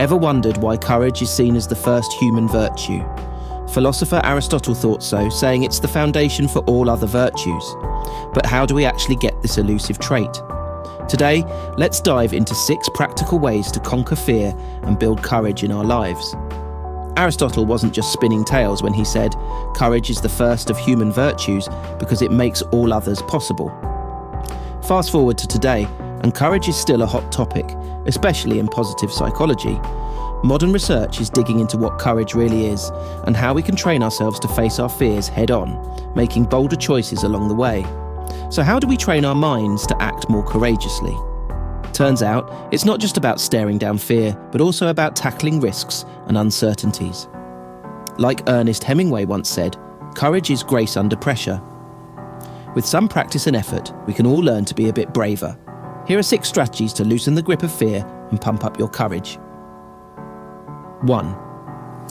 Ever wondered why courage is seen as the first human virtue? Philosopher Aristotle thought so, saying it's the foundation for all other virtues. But how do we actually get this elusive trait? Today, let's dive into 6 practical ways to conquer fear and build courage in our lives. Aristotle wasn't just spinning tales when he said, courage is the first of human virtues because it makes all others possible. Fast forward to today, and courage is still a hot topic, especially in positive psychology. Modern research is digging into what courage really is and how we can train ourselves to face our fears head-on, making bolder choices along the way. So how do we train our minds to act more courageously? Turns out, it's not just about staring down fear, but also about tackling risks and uncertainties. Like Ernest Hemingway once said, courage is grace under pressure. With some practice and effort, we can all learn to be a bit braver. Here are 6 strategies to loosen the grip of fear and pump up your courage. 1.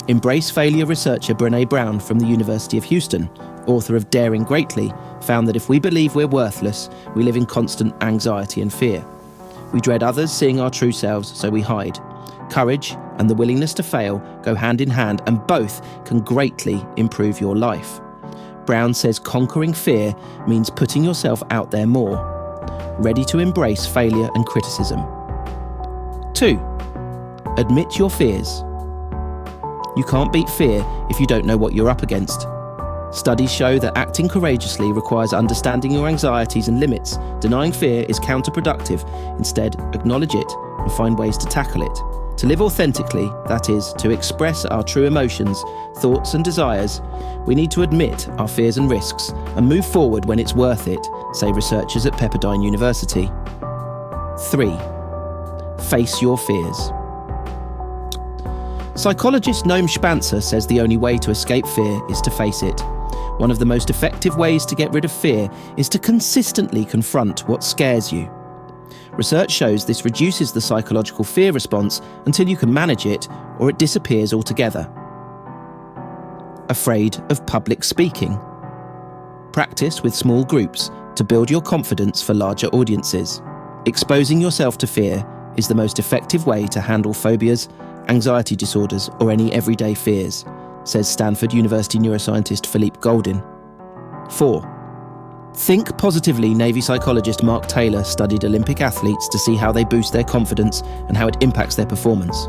Embrace failure researcher Brené Brown from the University of Houston, author of Daring Greatly, found that if we believe we're worthless, we live in constant anxiety and fear. We dread others seeing our true selves, so we hide. Courage and the willingness to fail go hand in hand, and both can greatly improve your life. Brown says conquering fear means putting yourself out there more, ready to embrace failure and criticism. 2. Admit your fears. You can't beat fear if you don't know what you're up against. Studies show that acting courageously requires understanding your anxieties and limits. Denying fear is counterproductive. Instead, acknowledge it and find ways to tackle it. To live authentically, that is, to express our true emotions, thoughts and desires, we need to admit our fears and risks and move forward when it's worth it, say researchers at Pepperdine University. 3. Face your fears. Psychologist Noam Spancer says the only way to escape fear is to face it. One of the most effective ways to get rid of fear is to consistently confront what scares you. Research shows this reduces the psychological fear response until you can manage it, or it disappears altogether. Afraid of public speaking. Practice with small groups to build your confidence for larger audiences. Exposing yourself to fear is the most effective way to handle phobias, anxiety disorders, or any everyday fears, says Stanford University neuroscientist Philippe Goldin. 4. Think positively. Navy psychologist Mark Taylor studied Olympic athletes to see how they boost their confidence and how it impacts their performance.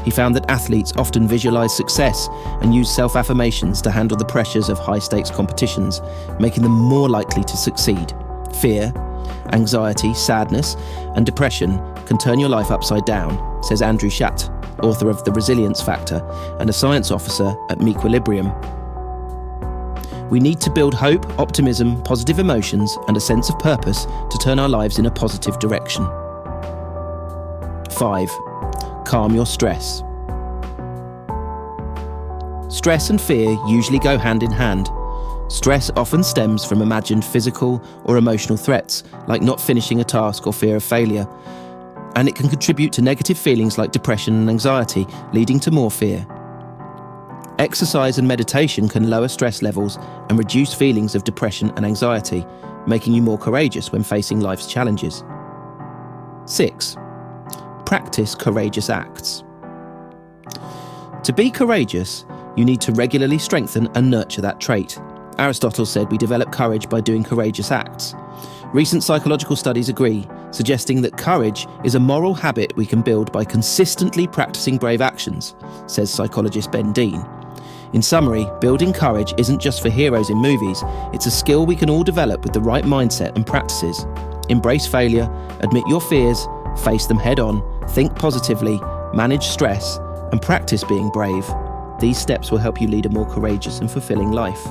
He found that athletes often visualize success and use self-affirmations to handle the pressures of high-stakes competitions, making them more likely to succeed. Fear, anxiety, sadness, and depression can turn your life upside down, says Andrew Schatt, author of The Resilience Factor and a science officer at Mequilibrium. We need to build hope, optimism, positive emotions, and a sense of purpose to turn our lives in a positive direction. 5. Calm your stress. Stress and fear usually go hand in hand. Stress often stems from imagined physical or emotional threats, like not finishing a task or fear of failure, and it can contribute to negative feelings like depression and anxiety, leading to more fear. Exercise and meditation can lower stress levels and reduce feelings of depression and anxiety, making you more courageous when facing life's challenges. 6. Practice courageous acts. To be courageous, you need to regularly strengthen and nurture that trait. Aristotle said we develop courage by doing courageous acts. Recent psychological studies agree, suggesting that courage is a moral habit we can build by consistently practicing brave actions, says psychologist Ben Dean. In summary, building courage isn't just for heroes in movies, it's a skill we can all develop with the right mindset and practices. Embrace failure, admit your fears, face them head on, think positively, manage stress, and practice being brave. These steps will help you lead a more courageous and fulfilling life.